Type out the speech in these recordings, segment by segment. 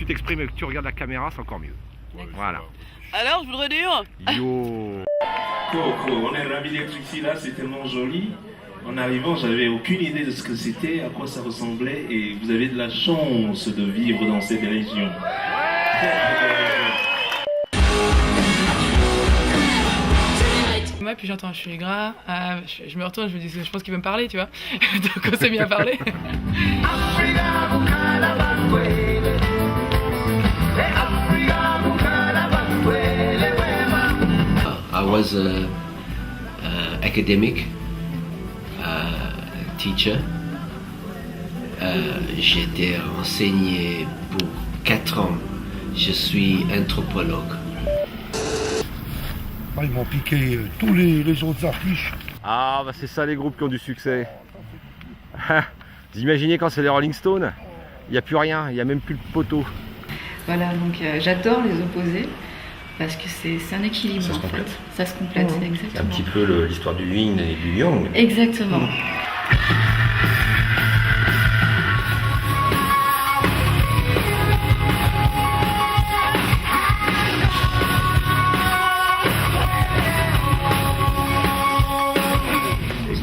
t'exprimes et que tu regardes la caméra, c'est encore mieux. Voilà. Alors, je voudrais dire... Yo. On est ravis d'être ici, là, c'est tellement joli. En arrivant, j'avais aucune idée de ce que c'était, à quoi ça ressemblait, et vous avez de la chance de vivre dans cette région. Moi, puis j'entends, je suis gras, je me retourne, je me dis, je pense qu'il veut me parler, tu vois. Donc on s'est mis à parler. I was an academic teacher. J'ai été enseigné pour 4 ans. Je suis anthropologue. Ils m'ont piqué tous les autres affiches. Ah bah c'est ça les groupes qui ont du succès. Vous imaginez quand c'est les Rolling Stones, il n'y a plus rien, il n'y a même plus de poteau. Voilà, donc j'adore les opposés parce que c'est un équilibre Ça se en complète. fait. Ça se complète, exactement. C'est un petit peu l'histoire du yin et du yang. Exactement.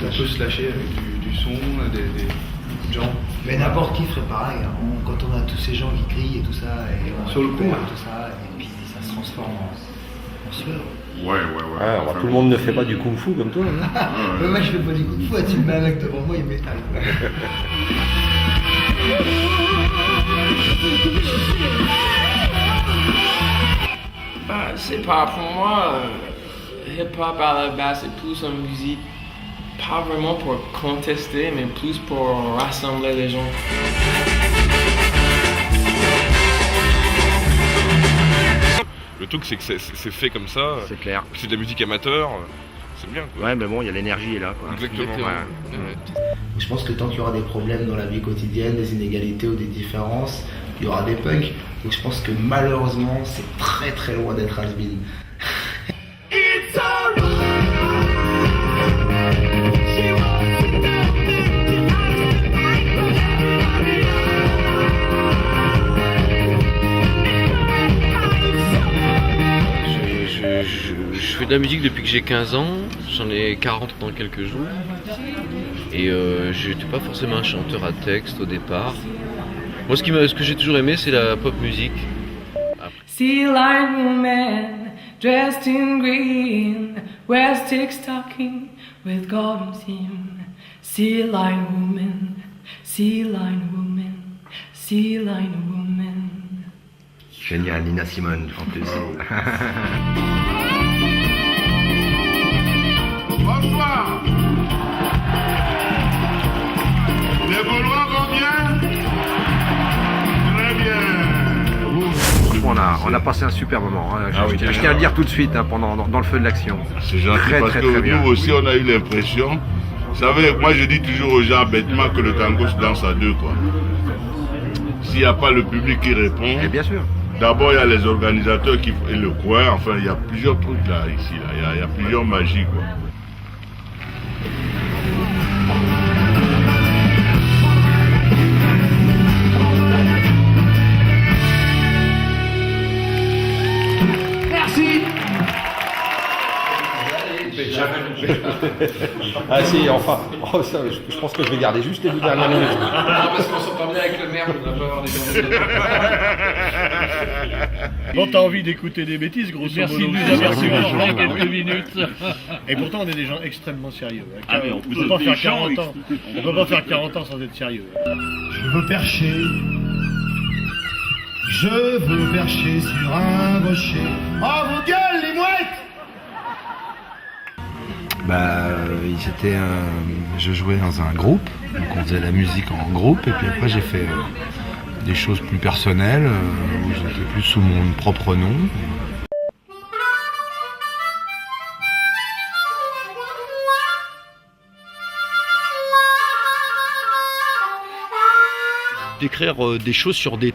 On peut se lâcher avec du son, des gens. Mais n'importe qui ferait pareil, hein. Quand on a tous ces gens qui crient et tout ça, et on Sur le coup, récupère hein. tout ça, et puis ça se transforme en sueur. Ouais. Ah, alors, tout le monde ne fait pas du kung-fu comme toi. Hein. Le mec, je fais pas du coup de fou, tu me mets un mec devant moi, il m'étale. Bah, c'est pas pour moi, hip-hop à la base, c'est plus une musique, pas vraiment pour contester, mais plus pour rassembler les gens. Le truc, c'est que c'est fait comme ça. C'est clair. C'est de la musique amateur. C'est bien. Quoi. Ouais mais bon, il y a l'énergie est là quoi. Exactement. Ouais. Je pense que tant qu'il y aura des problèmes dans la vie quotidienne, des inégalités ou des différences, il y aura des punks. Donc je pense que malheureusement, c'est très très loin d'être has-been. Je fais de la musique depuis que j'ai 15 ans, j'en ai 40 dans quelques jours. Et je n'étais pas forcément un chanteur à texte au départ. Moi, ce que j'ai toujours aimé, c'est la pop musique. Sea lion woman, dressed in green, wears stick stocking with golden seam. Sea lion woman, sea lion woman, sea lion woman. Génial, Nina Simone en plus. Bonsoir. Les Gaulois vont bien? Très bien. On a passé un super moment. Hein. Je tiens à le dire tout de suite hein, dans le feu de l'action. C'est gentil Très, parce très, que très bien. nous aussi on a eu l'impression. Vous savez, moi je dis toujours aux gens bêtement que le tango se danse à deux quoi. S'il n'y a pas le public qui répond. Et bien sûr. D'abord il y a les organisateurs et le coin, enfin il y a plusieurs trucs là ici, là. Il y a plusieurs magies quoi. Ah si, enfin, oh, ça, je pense que je vais garder juste les 2 dernières minutes. Parce qu'on s'entend bien avec le maire, on va pas avoir des gens. Bon, t'as envie d'écouter des bêtises, grosso modo. Merci de nous avoir suivis pendant quelques minutes. Et pourtant, on est des gens extrêmement sérieux. Ah, mais on peut pas faire 40 ans. On peut pas faire 40 ans sans être sérieux. Je veux percher. Je veux percher sur un rocher. Oh, vos gueules, les mouettes! Je jouais dans un groupe, donc on faisait la musique en groupe, et puis après j'ai fait des choses plus personnelles, où j'étais plus sous mon propre nom. D'écrire des choses sur des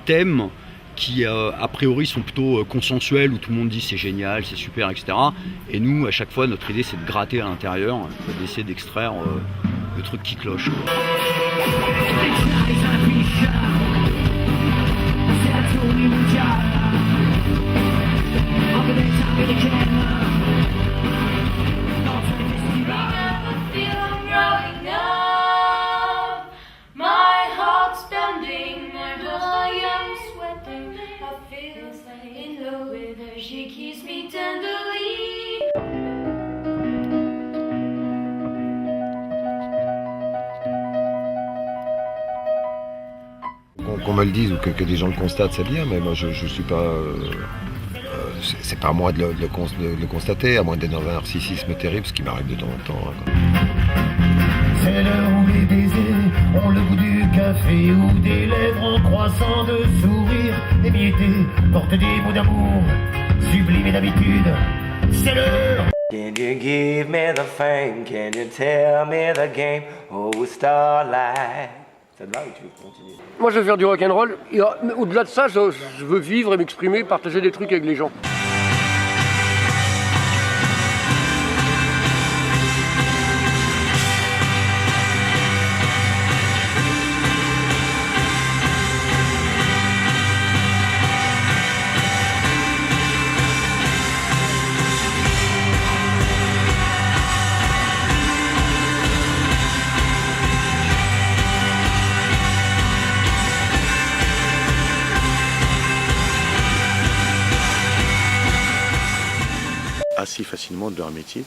thèmes qui a priori sont plutôt consensuels, où tout le monde dit c'est génial, c'est super, etc. Et nous, à chaque fois, notre idée c'est de gratter à l'intérieur, d'essayer d'extraire le truc qui cloche, quoi. Qu'on me le dise ou que des gens le constatent, c'est bien, mais moi je suis pas. C'est pas à moi de le constater, à moins d'être dans un narcissisme terrible, ce qui m'arrive de temps en temps. Hein. C'est l'heure où les baisers ont le goût du café, ou des lèvres en croissant de sourire émiettés portent des mots d'amour sublimés d'habitude. C'est l'heure. Can you give me the fame? Can you tell me the game? Oh starlight. Ça te va ou tu veux continuer? Moi je veux faire du rock'n'roll. Au-delà de ça, je veux vivre et m'exprimer, partager des trucs avec les gens. Assez facilement de leur métier.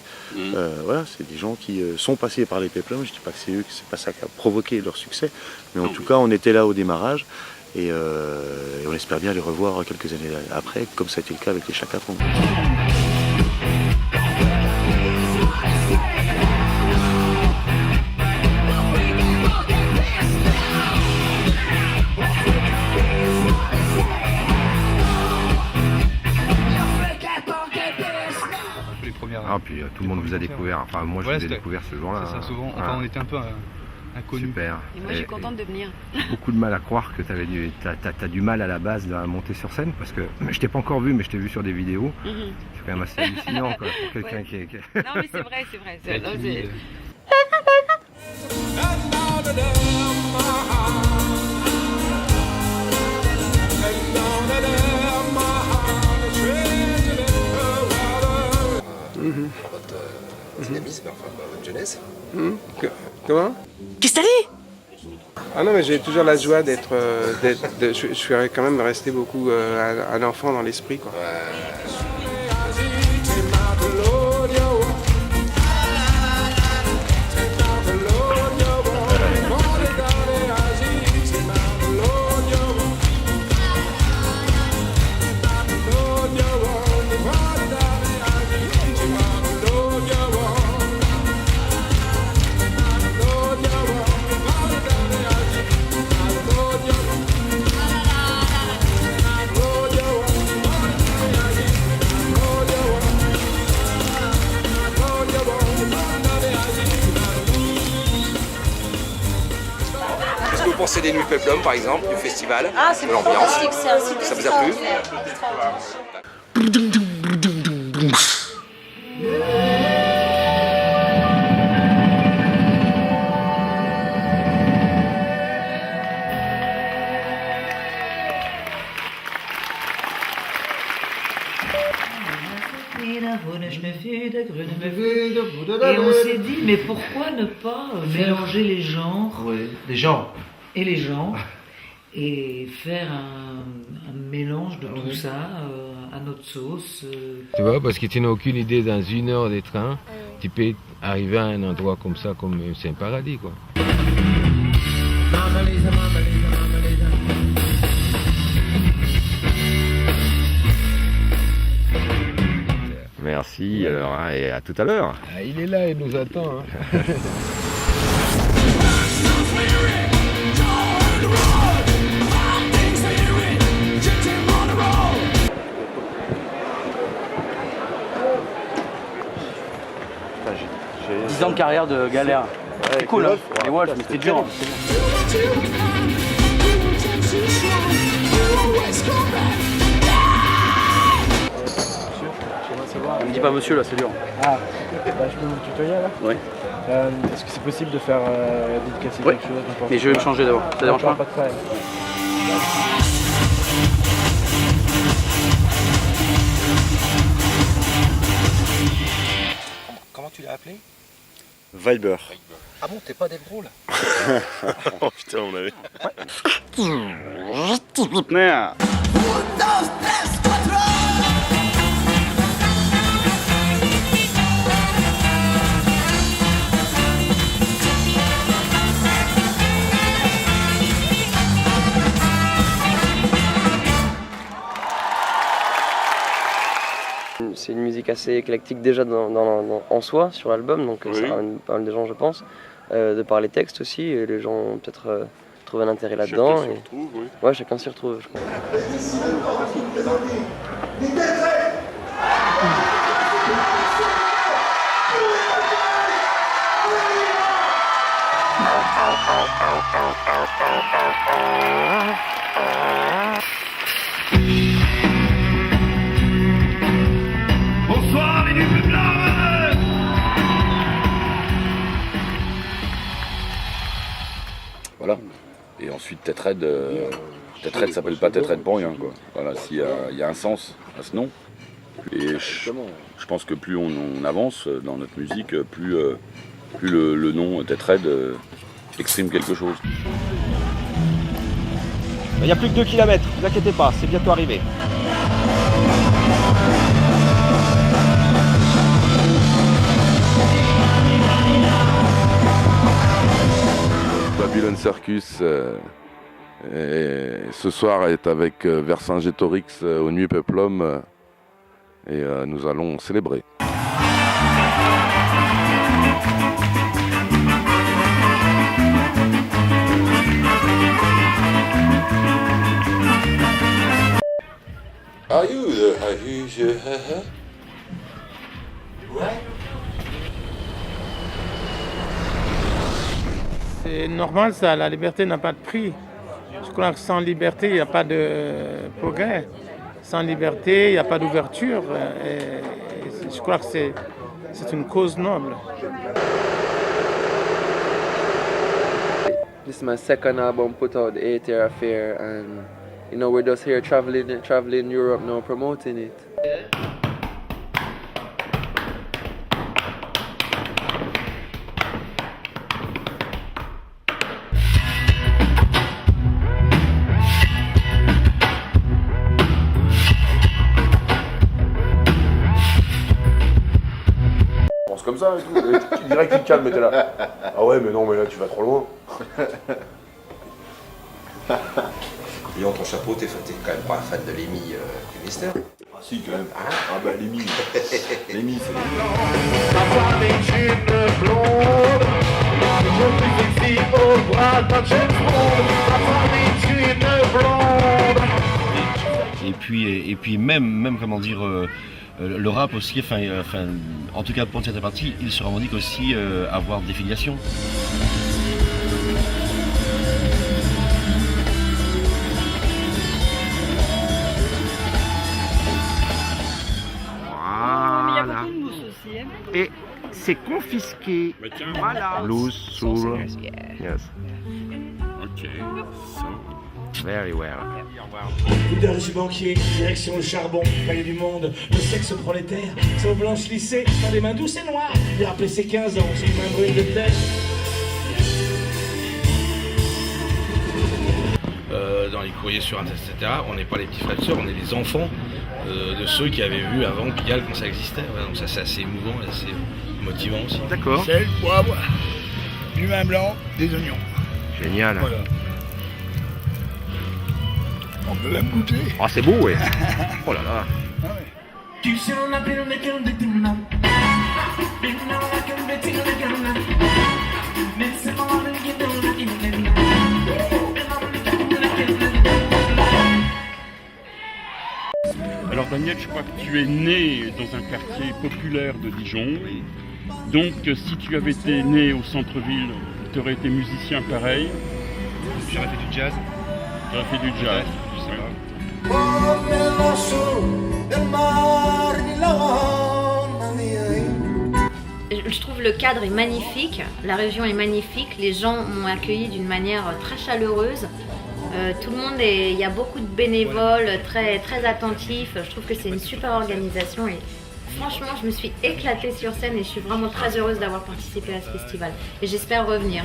Voilà, c'est des gens qui sont passés par les Peplum. Je dis pas que c'est eux, que c'est pas ça qui a provoqué leur succès, mais en tout cas on était là au démarrage et on espère bien les revoir quelques années après, comme ça a été le cas avec les Chaka Ponk. Ah, puis tout le monde vous a découvert, enfin moi je vous ai découvert ce jour-là. C'est ça, souvent, enfin, on était un peu inconnus. Super. Et moi, je suis contente de venir. Beaucoup de mal à croire que t'as du mal à la base à monter sur scène, parce que je t'ai pas encore vu, mais je t'ai vu sur des vidéos. C'est quand même assez hallucinant quoi, pour quelqu'un qui est... Non mais c'est vrai, c'est vrai. Votre dynamisme, enfin votre jeunesse. Comment? Qu'est-ce que t'as dit? Ah non, mais j'ai toujours la joie d'être. Je suis quand même resté beaucoup un enfant dans l'esprit, quoi. Vous pensez des Nuits Peplum par exemple, du festival, c'est de l'ambiance? fantastique, c'est un site Ça vous a plu? Et on s'est dit, mais pourquoi ne pas mélanger les genres Les genres. et les genres et faire un mélange de tout ça à notre sauce. Tu vois, parce que tu n'as aucune idée, dans 1 heure de train, tu peux arriver à un endroit comme ça, comme c'est un paradis quoi. Merci, alors, hein, et à tout à l'heure. Ah, il est là, il nous attend. Hein. J'ai 10 ans de carrière de galère. C'est cool, hein. Les Wolves, mais c'était dur. On me dit pas monsieur là, c'est dur. Ah, je peux vous tutoyer là? Oui. Est-ce que c'est possible de faire dédicacer Oui, quelque chose? mais je vais me changer d'abord. Ça dérange pas? Pas de problème. appelé? Viber. Ah bon, t'es pas Dave Grohl? Oh putain, on avait. C'est une musique assez éclectique déjà en soi sur l'album, donc ça ramène pas mal de gens je pense, de par les textes aussi, et les gens ont peut-être trouvé un intérêt là-dedans. Chacun s'y retrouve, oui. Ouais, chacun s'y retrouve, je crois. Bonsoir les nuits blancs. Voilà. Et ensuite, Tetraed s'appelle pas Tetraed pour rien, quoi. Voilà, il y a un sens à ce nom. Et je pense que plus on avance dans notre musique, plus le nom Tetraed exprime quelque chose. Il n'y a plus que 2 km, ne vous inquiétez pas, c'est bientôt arrivé. Babylon Circus ce soir est avec Vercingétorix au Nuit Peplum et nous allons célébrer. Are you the Ouais. C'est normal ça, la liberté n'a pas de prix. Je crois que sans liberté, il n'y a pas de progrès. Sans liberté, il n'y a pas d'ouverture. Et je crois que c'est une cause noble. This is my second album put out, the 8 Year Affair, and you know we're just here traveling Europe now, promoting it. Comme ça et tout. Et tu dirais qu'il calme, mais t'es là. Ah ouais, mais non, mais là tu vas trop loin. Ayant ton chapeau, t'es quand même pas un fan de Lemmy du Mystère? Ah si, quand même. Ah bah Lemmy. Lemmy, c'est Lemmy. Et puis même comment dire, le rap aussi, en tout cas pour cette partie, il se revendique aussi avoir des filiations. Voilà. Et c'est confisqué. Voilà. Blues, soul. Yes. Ok. Very well. Leader du banquier, direction le charbon, palais du monde, le sexe prolétaire, sauve blanche lissée, dans des mains douces et noires. Il a rappelé ses 15 ans, j'ai une main brune de tête. Dans les courriers sur Internet, etc., on n'est pas les petits frères et sœurs, on est les enfants de ceux qui avaient vu avant Pigalle quand ça existait. Ouais, donc ça c'est assez émouvant et assez motivant aussi. D'accord. Sel, poivre, du vin blanc, des oignons. Génial. Voilà. On peut même goûter. Oh, c'est beau, ouais. Oh là là. Alors Daniel, je crois que tu es né dans un quartier populaire de Dijon. Donc si tu avais été né au centre-ville, tu aurais été musicien pareil. J'aurais fait du jazz. J'aurais fait du jazz. Je trouve le cadre est magnifique, la région est magnifique, les gens m'ont accueilli d'une manière très chaleureuse. Tout le monde il y a beaucoup de bénévoles très attentifs. Je trouve que c'est une super organisation et franchement, je me suis éclatée sur scène et je suis vraiment très heureuse d'avoir participé à ce festival. Et j'espère revenir.